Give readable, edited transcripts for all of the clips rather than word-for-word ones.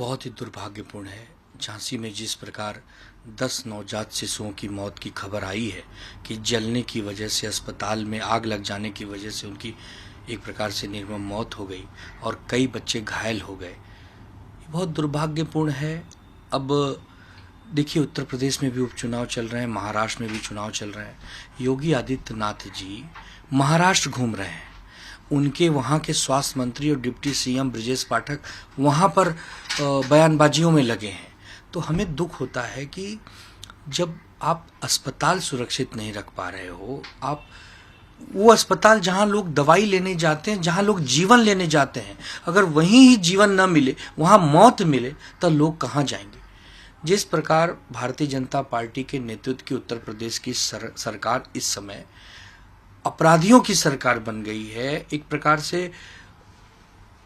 बहुत ही दुर्भाग्यपूर्ण है। झांसी में जिस प्रकार 10 नवजात शिशुओं की मौत की खबर आई है कि जलने की वजह से, अस्पताल में आग लग जाने की वजह से उनकी एक प्रकार से निर्मम मौत हो गई और कई बच्चे घायल हो गए, ये बहुत दुर्भाग्यपूर्ण है। अब देखिए, उत्तर प्रदेश में भी उपचुनाव चल रहे हैं, महाराष्ट्र में भी चुनाव चल रहे हैं। योगी आदित्यनाथ जी महाराष्ट्र घूम रहे हैं, उनके वहाँ के स्वास्थ्य मंत्री और डिप्टी सीएम ब्रजेश पाठक वहाँ पर बयानबाजियों में लगे हैं। तो हमें दुख होता है कि जब आप अस्पताल सुरक्षित नहीं रख पा रहे हो, आप वो अस्पताल जहाँ लोग दवाई लेने जाते हैं, जहाँ लोग जीवन लेने जाते हैं, अगर वहीं ही जीवन न मिले, वहाँ मौत मिले, तो लोग कहाँ जाएंगे। जिस प्रकार भारतीय जनता पार्टी के नेतृत्व की उत्तर प्रदेश की सरकार इस समय अपराधियों की सरकार बन गई है, एक प्रकार से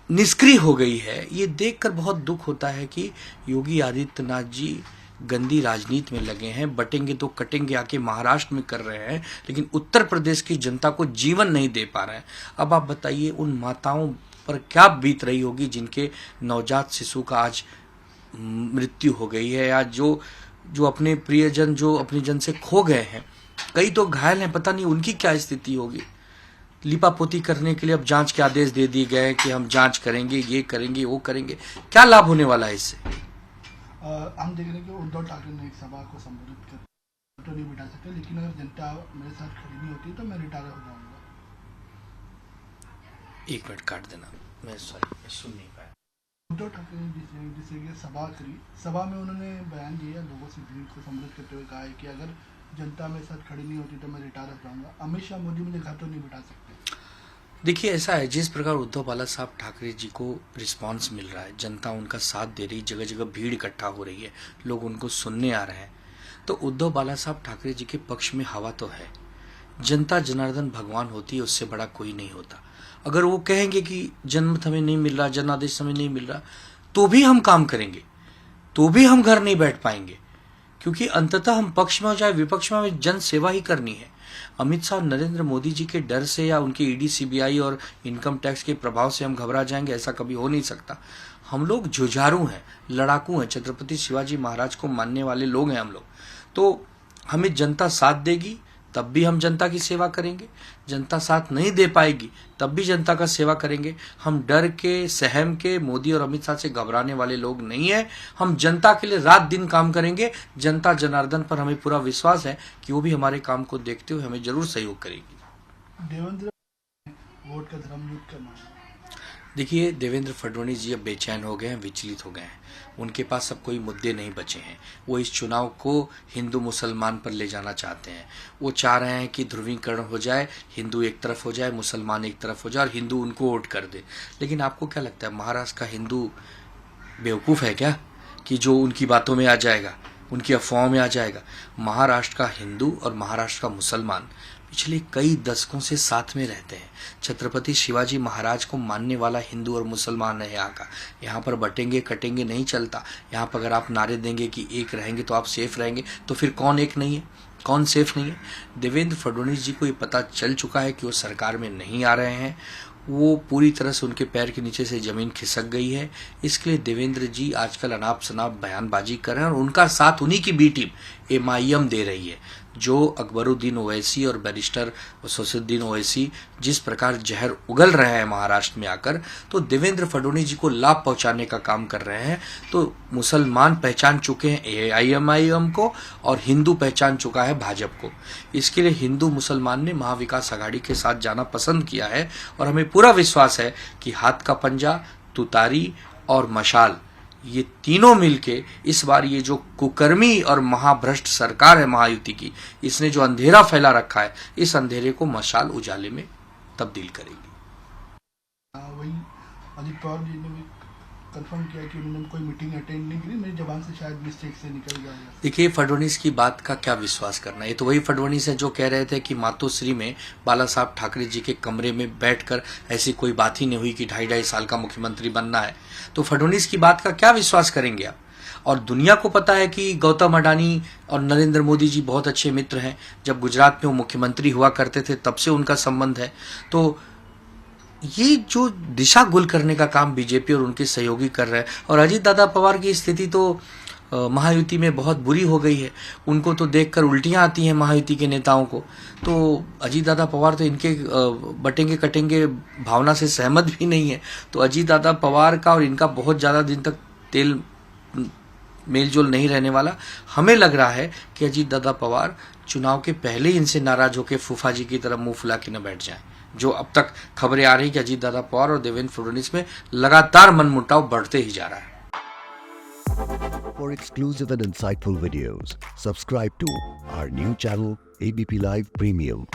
निष्क्रिय हो गई है, ये देखकर बहुत दुख होता है कि योगी आदित्यनाथ जी गंदी राजनीति में लगे हैं। बटेंगे तो कटेंगे आके महाराष्ट्र में कर रहे हैं, लेकिन उत्तर प्रदेश की जनता को जीवन नहीं दे पा रहे हैं। अब आप बताइए, उन माताओं पर क्या बीत रही होगी जिनके नवजात शिशु का आज मृत्यु हो गई है, या जो अपने प्रियजन, जो अपने जन से खो गए हैं, कई तो घायल हैं, पता नहीं उनकी क्या स्थिति होगी। लिपापोती करने के लिए अब जांच के आदेश दे दिए गए कि हम जांच करेंगे, ये करेंगे, वो करेंगे। क्या लाभ होने वाला है इससे? हम देख रहे हैं कि उद्धव ठाकरे ने एक सभा को संबोधित कर तो नहीं बिठा सकते, लेकिन अगर जनता मेरे साथ खड़ी नहीं होती तो मैं रिटायर हो जाऊंगा। एक मिनट काट देना, मैं सुन नहीं पाया। उद्धव ठाकरे ने जिसे सभा करी, सभा में उन्होंने बयान दिया, लोगों से भीड़ को संबोधित करते हुए कहा है कि अगर जनता मेरे साथ खड़ी नहीं होती तो मैं रिटायर हो जाऊंगा। अमित शाह, मोदी मुझे घर तो नहीं बिठा सकते। देखिए, ऐसा है, जिस प्रकार उद्धव बाला साहब ठाकरे जी को रिस्पांस मिल रहा है, जनता उनका साथ दे रही, जगह जगह भीड़ इकट्ठा हो रही है, लोग उनको सुनने आ रहे हैं, तो उद्धव बाला साहब ठाकरे जी के पक्ष में हवा तो है। जनता जनार्दन भगवान होती है, उससे बड़ा कोई नहीं होता। अगर वो कहेंगे कि जनमत हमें नहीं मिल रहा, जनादेश हमें नहीं मिल रहा, तो भी हम काम करेंगे, तो भी हम घर नहीं बैठ पाएंगे, क्योंकि अंततः हम पक्ष में हो चाहे विपक्ष में, हमें जन सेवा ही करनी है। अमित शाह नरेंद्र मोदी जी के डर से या उनके ईडी सीबीआई और इनकम टैक्स के प्रभाव से हम घबरा जाएंगे, ऐसा कभी हो नहीं सकता। हम लोग जुझारू हैं, लड़ाकू हैं, छत्रपति शिवाजी महाराज को मानने वाले लोग हैं हम लोग। तो हमें जनता साथ देगी तब भी हम जनता की सेवा करेंगे, जनता साथ नहीं दे पाएगी तब भी जनता का सेवा करेंगे। हम डर के, सहम के मोदी और अमित शाह से घबराने वाले लोग नहीं है। हम जनता के लिए रात दिन काम करेंगे। जनता जनार्दन पर हमें पूरा विश्वास है कि वो भी हमारे काम को देखते हुए हमें जरूर सहयोग करेगी। देवेंद्र वोट का धर्म युद्ध करना। देखिए, देवेंद्र फडणवीस जी अब बेचैन हो गए हैं, विचलित हो गए हैं। उनके पास अब कोई मुद्दे नहीं बचे हैं। वो इस चुनाव को हिंदू मुसलमान पर ले जाना चाहते हैं। वो चाह रहे हैं कि ध्रुवीकरण हो जाए, हिंदू एक तरफ हो जाए, मुसलमान एक तरफ हो जाए और हिंदू उनको वोट कर दे। लेकिन आपको क्या लगता है, महाराष्ट्र का हिंदू बेवकूफ़ है क्या कि जो उनकी बातों में आ जाएगा, उनकी अफवाहों में आ जाएगा? महाराष्ट्र का हिंदू और महाराष्ट्र का मुसलमान पिछले कई दशकों से साथ में रहते हैं। छत्रपति शिवाजी महाराज को मानने वाला हिंदू और मुसलमान है यहाँ का। यहाँ पर बटेंगे कटेंगे नहीं चलता। यहाँ पर अगर आप नारे देंगे कि एक रहेंगे तो आप सेफ रहेंगे, तो फिर कौन एक नहीं है, कौन सेफ नहीं है? देवेंद्र फडणवीस जी को ये पता चल चुका है कि वो सरकार में नहीं आ रहे हैं। वो पूरी तरह से उनके पैर के नीचे से जमीन खिसक गई है। इसके लिए देवेंद्र जी आजकल अनाप शनाप बयानबाजी कर रहे हैं और उनका साथ उन्हीं की बी टीम MIM दे रही है, जो अकबरुद्दीन ओवैसी और बैरिस्टर शमसुद्दीन ओवैसी जिस प्रकार जहर उगल रहे हैं महाराष्ट्र में आकर, तो देवेंद्र फडणवीस जी को लाभ पहुंचाने का काम कर रहे हैं। तो मुसलमान पहचान चुके हैं MIM को और हिंदू पहचान चुका है भाजपा को। इसके लिए हिंदू मुसलमान ने महाविकास आघाड़ी के साथ जाना पसंद किया है और हमें पूरा विश्वास है कि हाथ का पंजा, तुतारी और मशाल, ये तीनों मिलके इस बार ये जो कुकर्मी और महाभ्रष्ट सरकार है महायुति की, इसने जो अंधेरा फैला रखा है, इस अंधेरे को मशाल उजाले में तब्दील करेगी। वही अजित पवार जी ने भी कंफर्म किया कि उन्होंने कोई मीटिंग अटेंड नहीं की, मेरी जबान से शायद मिस्टेक से निकल गया। देखिए, फडणवीस की बात का क्या विश्वास करना, ये तो वही फडणवीस है जो कह रहे थे कि मातोश्री में बाला साहब ठाकरे जी के कमरे में बैठकर ऐसी कोई बात ही नहीं हुई कि 2.5 साल का मुख्यमंत्री बनना है। तो फडणवीस की बात का क्या विश्वास करेंगे आप? और दुनिया को पता है कि गौतम अडानी और नरेंद्र मोदी जी बहुत अच्छे मित्र हैं। जब गुजरात में वो मुख्यमंत्री हुआ करते थे तब से उनका संबंध है। तो ये जो दिशा गुल करने का काम बीजेपी और उनके सहयोगी कर रहे हैं, और अजीत दादा पवार की स्थिति तो महायुति में बहुत बुरी हो गई है। उनको तो देखकर उल्टियां आती हैं महायुति के नेताओं को। तो अजीत दादा पवार तो इनके बटेंगे कटेंगे भावना से सहमत भी नहीं है। तो अजीत दादा पवार का और इनका बहुत ज़्यादा दिन तक तेल मेलजोल नहीं रहने वाला। हमें लग रहा है कि अजीत दादा पवार चुनाव के पहले ही इनसे नाराज होकर फूफा जी की तरह मुंह फुला के न बैठ जाएं। जो अब तक खबरें आ रही कि अजीत दादा पवार और देवेंद्र फडणवीस में लगातार मनमुटाव बढ़ते ही जा रहा है। For exclusive and insightful videos, subscribe to our new channel ABP Live Premium.